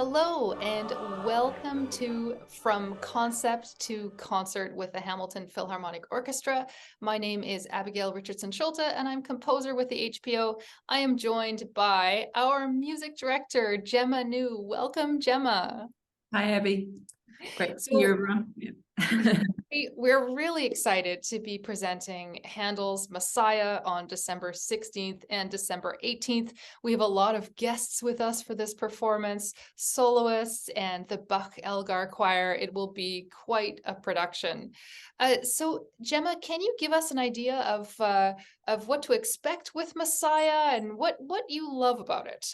Hello and welcome to From Concept to Concert with the Hamilton Philharmonic Orchestra. My name is Abigail Richardson-Schulte and I'm composer with the HPO. I am joined by our music director, Gemma New. Welcome, Gemma. Hi, Abby. Great to see you, So everyone. we're really excited to be presenting Handel's Messiah on December 16th and December 18th. We have a lot of guests with us for this performance, soloists and the Bach Elgar Choir. It will be quite a production. So Gemma, can you give us an idea of what to expect with Messiah and what you love about it?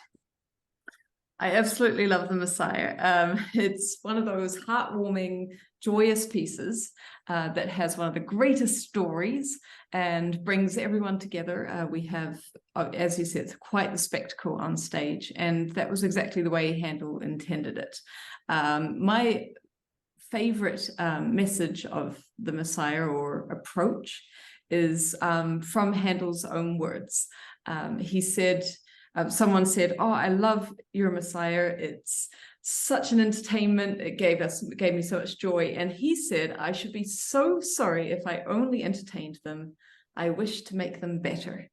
I absolutely love the Messiah. It's one of those heartwarming, joyous pieces that has one of the greatest stories and brings everyone together. We have, as you said, quite the spectacle on stage, and that was exactly the way Handel intended it. My favorite message of the Messiah or approach is from Handel's own words. He said, someone said, "Oh, I love your Messiah. It's such an entertainment. It gave me so much joy." And he said, "I should be so sorry if I only entertained them. I wish to make them better."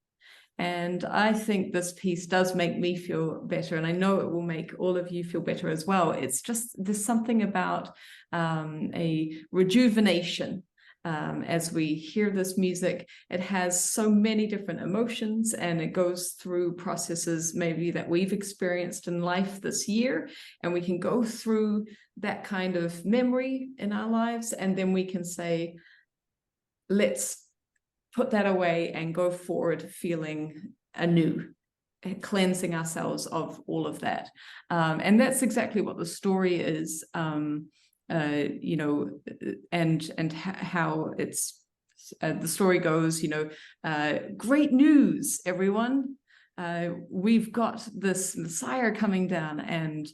And I think this piece does make me feel better, and I know it will make all of you feel better as well. It's just, there's something about a rejuvenation. As we hear this music, it has so many different emotions, and it goes through processes maybe that we've experienced in life this year, and we can go through that kind of memory in our lives, and then we can say, let's put that away and go forward feeling anew, cleansing ourselves of all of that. And that's exactly what the story is, you know, and how it's, the story goes, you know, great news, everyone. We've got this Messiah coming down, and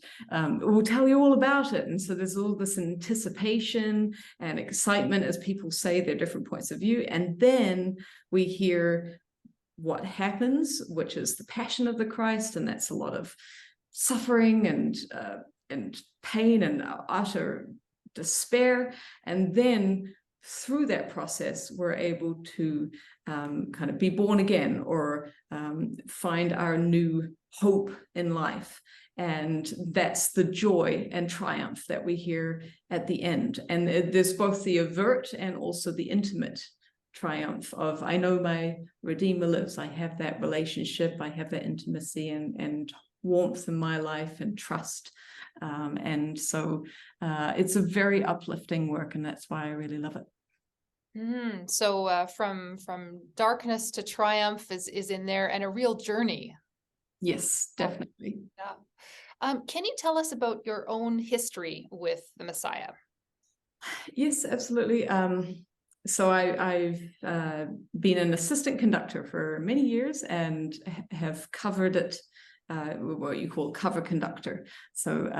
we'll tell you all about it. And so there's all this anticipation and excitement as people say their different points of view. And then we hear what happens, which is the Passion of the Christ, and that's a lot of suffering and pain and utter despair. And then through that process, we're able to kind of be born again, or find our new hope in life. And that's the joy and triumph that we hear at the end. And there's both the overt and also the intimate triumph of, I know my Redeemer lives. I have that relationship. I have that intimacy and warmth in my life and trust. And so it's a very uplifting work, and that's why I really love it. So from darkness to triumph is in there, and a real journey. Yes, definitely. Yeah. Can you tell us about your own history with the Messiah? Yes, absolutely. So I've been an assistant conductor for many years and have covered it, what you call cover conductor. So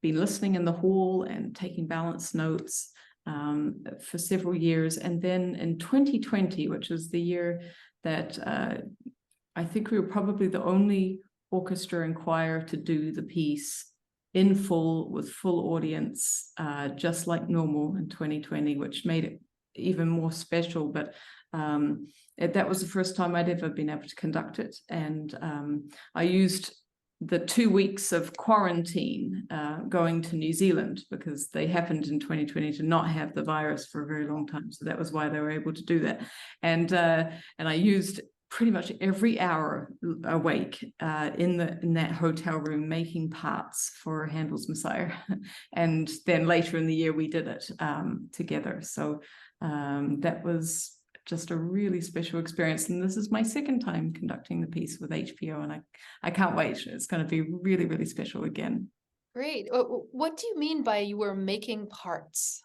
been listening in the hall and taking balance notes for several years. And then in 2020, which was the year that I think we were probably the only orchestra and choir to do the piece in full with full audience, just like normal in 2020, which made it even more special. But that was the first time I'd ever been able to conduct it. And I used the 2 weeks of quarantine going to New Zealand, because they happened in 2020 to not have the virus for a very long time. So that was why they were able to do that. And I used pretty much every hour awake in that hotel room making parts for Handel's Messiah. And then later in the year we did it together. So that was just a really special experience. And this is my second time conducting the piece with HPO, and I can't wait. It's going to be really, really special again. Great. What do you mean by you were making parts?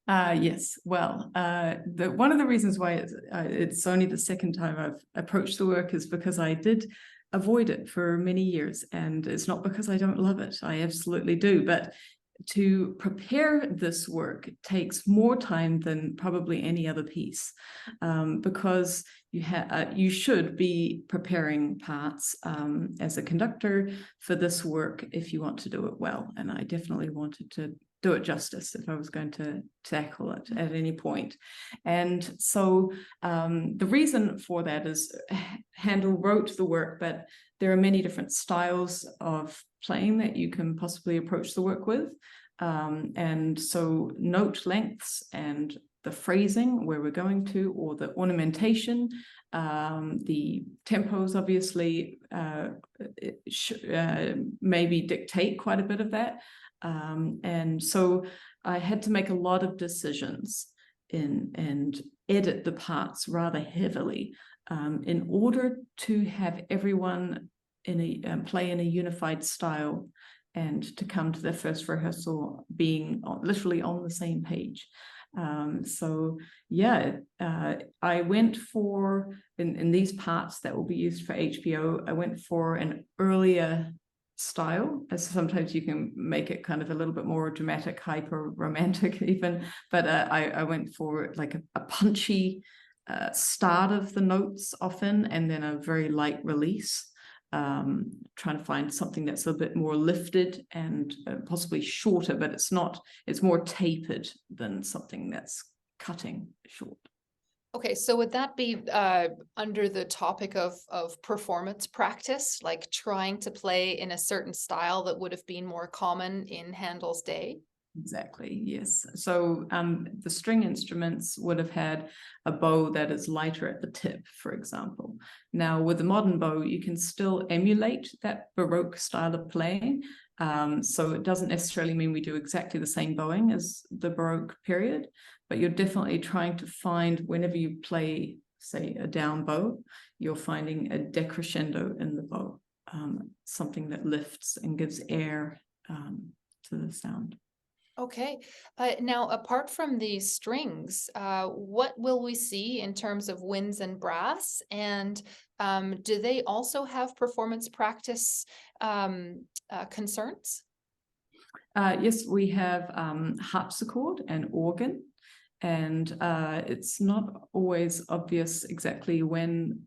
Yes, well, one of the reasons why it's only the second time I've approached the work is because I did avoid it for many years. And it's not because I don't love it. I absolutely do. But to prepare this work takes more time than probably any other piece, because you should be preparing parts as a conductor for this work if you want to do it well. And I definitely wanted to do it justice if I was going to tackle it at any point. And so the reason for that is Handel wrote the work, but there are many different styles of playing that you can possibly approach the work with. And so note lengths and the phrasing, where we're going to, or the ornamentation, the tempos obviously maybe dictate quite a bit of that. And so I had to make a lot of decisions and edit the parts rather heavily in order to have everyone play in a unified style and to come to their first rehearsal being literally on the same page. So yeah, I went for, in these parts that will be used for HPO, I went for an earlier style, as sometimes you can make it kind of a little bit more dramatic, hyper romantic even, but I went for like a punchy start of the notes often, and then a very light release, trying to find something that's a bit more lifted and possibly shorter, but it's more tapered than something that's cutting short. Okay, so would that be under the topic of performance practice, like trying to play in a certain style that would have been more common in Handel's day? Exactly, yes. So the string instruments would have had a bow that is lighter at the tip, for example. Now, with the modern bow, you can still emulate that Baroque style of playing. So it doesn't necessarily mean we do exactly the same bowing as the Baroque period, but you're definitely trying to find, whenever you play, say, a down bow, you're finding a decrescendo in the bow, something that lifts and gives air to the sound. Okay. Now, apart from the strings, what will we see in terms of winds and brass? And do they also have performance practice concerns? Yes, we have harpsichord and organ, and it's not always obvious exactly when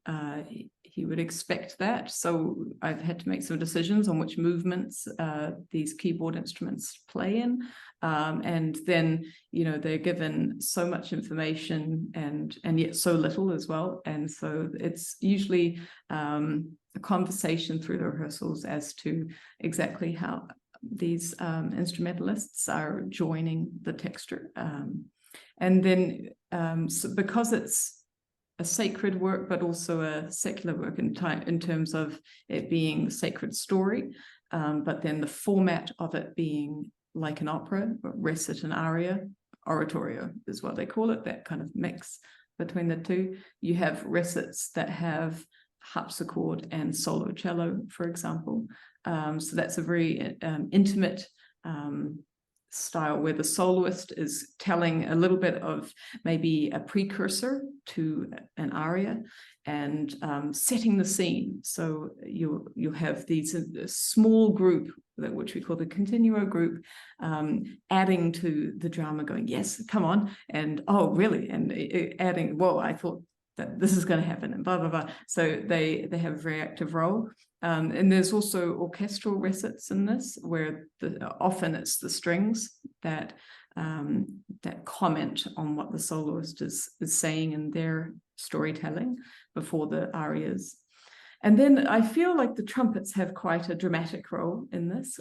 he would expect that. So I've had to make some decisions on which movements these keyboard instruments play in. And then, they're given so much information and yet so little as well. And so it's usually a conversation through the rehearsals as to exactly how these instrumentalists are joining the texture. And then so because it's a sacred work, but also a secular work in terms of it being the sacred story, but then the format of it being like an opera, recit and aria, oratorio is what they call it, that kind of mix between the two. You have recits that have harpsichord and solo cello, for example. So that's a very intimate style where the soloist is telling a little bit of maybe a precursor to an aria and setting the scene. So you have these small group, which we call the continuo group, adding to the drama, going, yes, come on, and oh, really, and adding, whoa, I thought that this is going to happen, and blah, blah, blah. So they have a very active role. And there's also orchestral recits in this, where often it's the strings that comment on what the soloist is saying in their storytelling before the arias. And then I feel like the trumpets have quite a dramatic role in this.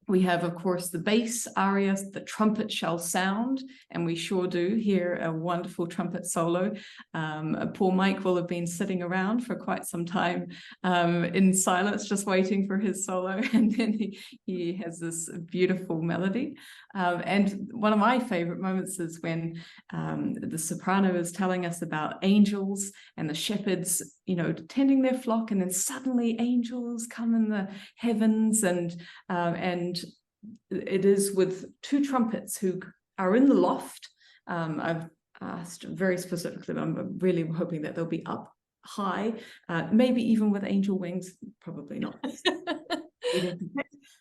We have, of course, the bass arias, the trumpet shall sound, and we sure do hear a wonderful trumpet solo. Poor Mike will have been sitting around for quite some time in silence, just waiting for his solo, and then he has this beautiful melody. And one of my favorite moments is when the soprano is telling us about angels and the shepherds, tending their flock, and then suddenly angels come in the heavens, and it is with two trumpets who are in the loft. I've asked very specifically, I'm really hoping that they'll be up high, maybe even with angel wings, probably not.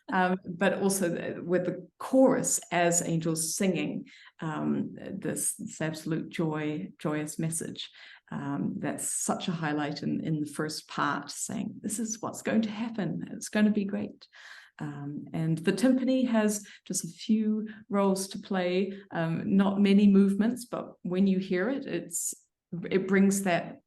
but also with the chorus as angels singing this absolute joyous message. That's such a highlight in the first part, saying this is what's going to happen. It's going to be great. And the timpani has just a few roles to play, not many movements, but when you hear it, it brings that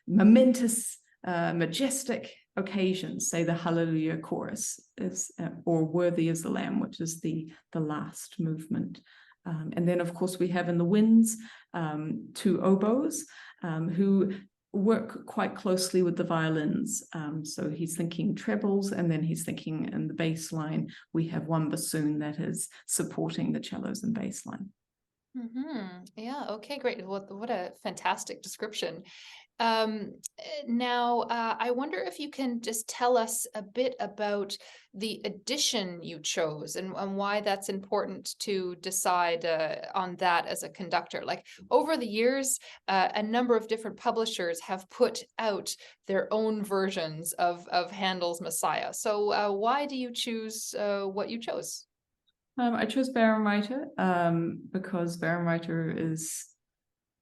momentous, majestic occasion. Say the Hallelujah chorus is, or Worthy is the Lamb, which is the last movement. And then, of course, we have in the winds 2 oboes who work quite closely with the violins. So he's thinking trebles, and then he's thinking in the bass line, we have 1 bassoon that is supporting the cellos and bass line. Yeah, okay, great. What a fantastic description. Now, I wonder if you can just tell us a bit about the edition you chose and why that's important to decide on that as a conductor. Like over the years, a number of different publishers have put out their own versions of Handel's Messiah. So why do you choose what you chose? I chose Bärenreiter because Bärenreiter is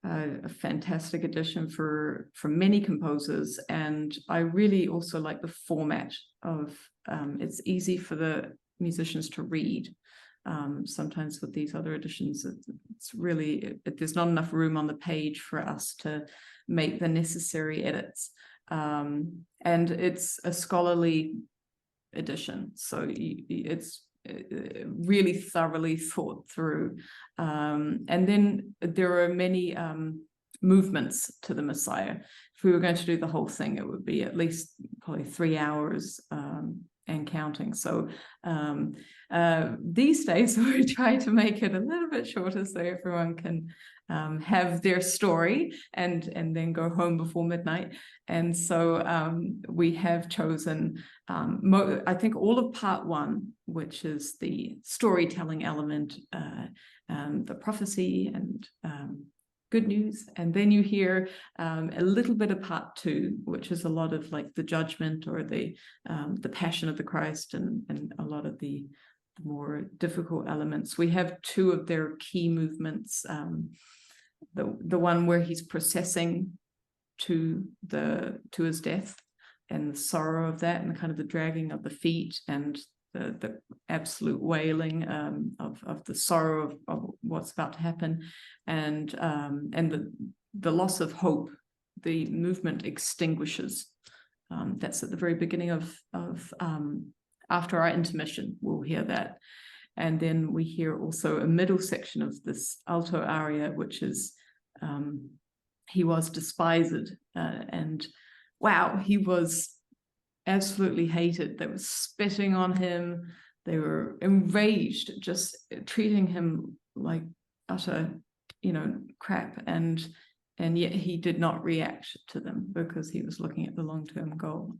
a fantastic addition for many composers, and I really also like the format of it's easy for the musicians to read. Sometimes with these other editions, it's really there's not enough room on the page for us to make the necessary edits, and it's a scholarly edition, so it's really thoroughly thought through. And then there are many movements to the Messiah. If we were going to do the whole thing, it would be at least probably 3 hours and counting. So these days we try to make it a little bit shorter so everyone can have their story and then go home before midnight. And so we have chosen, I think, all of part 1, which is the storytelling element, the prophecy and good news. And then you hear a little bit of part 2, which is a lot of like the judgment or the passion of the Christ and a lot of the more difficult elements. We have 2 of their key movements. The one where he's processing to his death and the sorrow of that, and kind of the dragging of the feet and the absolute wailing of the sorrow of what's about to happen, and the loss of hope. The movement extinguishes. That's at the very beginning of after our intermission. We'll hear that. And then we hear also a middle section of this alto aria, which is he was despised, and wow, he was absolutely hated. They were spitting on him. They were enraged, just treating him like utter, crap. And yet he did not react to them because he was looking at the long-term goal.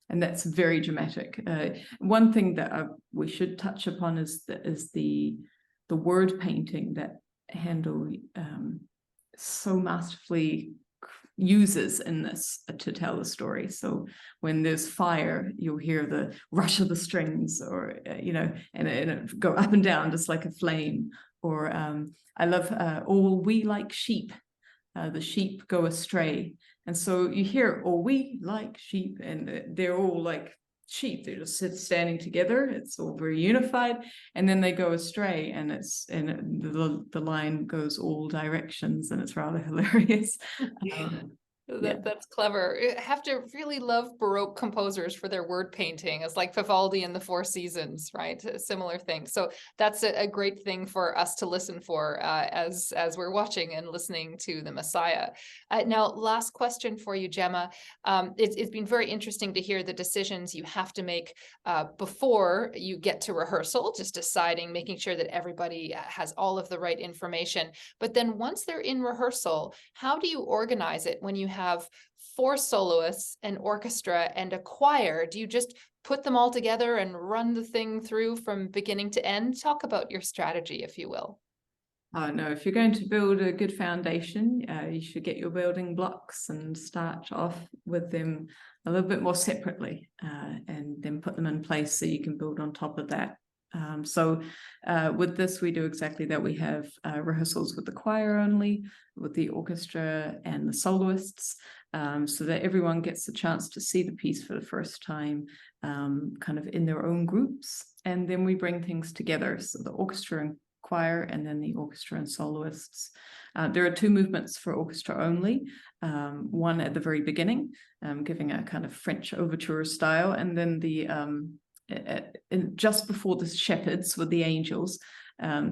And that's very dramatic. One thing that we should touch upon is the word painting that Handel so masterfully uses in this to tell the story. So when there's fire, you'll hear the rush of the strings, or and it go up and down just like a flame. Or I love all we like sheep, the sheep go astray. And so you hear all we like sheep, and they're all like sheep. They're just standing together. It's all very unified, and then they go astray, and the line goes all directions, and it's rather hilarious. That's clever. I have to really love Baroque composers for their word painting. It's like Vivaldi in the Four Seasons, right? A similar thing. So that's a great thing for us to listen for as we're watching and listening to the Messiah. Now, last question for you, Gemma. It's been very interesting to hear the decisions you have to make before you get to rehearsal, just deciding, making sure that everybody has all of the right information. But then once they're in rehearsal, how do you organize it when you have 4 soloists, an orchestra, and a choir? Do you just put them all together and run the thing through from beginning to end? Talk about your strategy, if you will. Oh no, if you're going to build a good foundation, you should get your building blocks and start off with them a little bit more separately, and then put them in place so you can build on top of that. So with this, we do exactly that. We have rehearsals with the choir only, with the orchestra and the soloists, so that everyone gets the chance to see the piece for the first time, kind of in their own groups. And then we bring things together. So the orchestra and choir, and then the orchestra and soloists. There are two movements for orchestra only. One at the very beginning, giving a kind of French overture style, and then the just before the shepherds with the angels,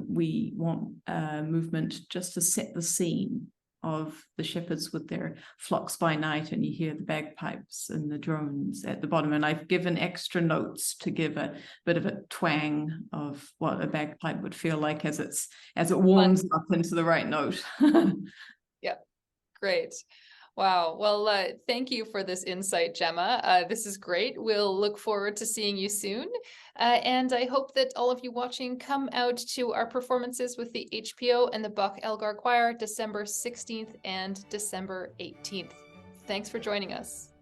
we want a movement just to set the scene of the shepherds with their flocks by night, and you hear the bagpipes and the drones at the bottom. And I've given extra notes to give a bit of a twang of what a bagpipe would feel like as it warms up into the right note. Yeah, great. Wow. Well, thank you for this insight, Gemma. This is great. We'll look forward to seeing you soon. And I hope that all of you watching come out to our performances with the HPO and the Bach Elgar Choir, December 16th and December 18th. Thanks for joining us.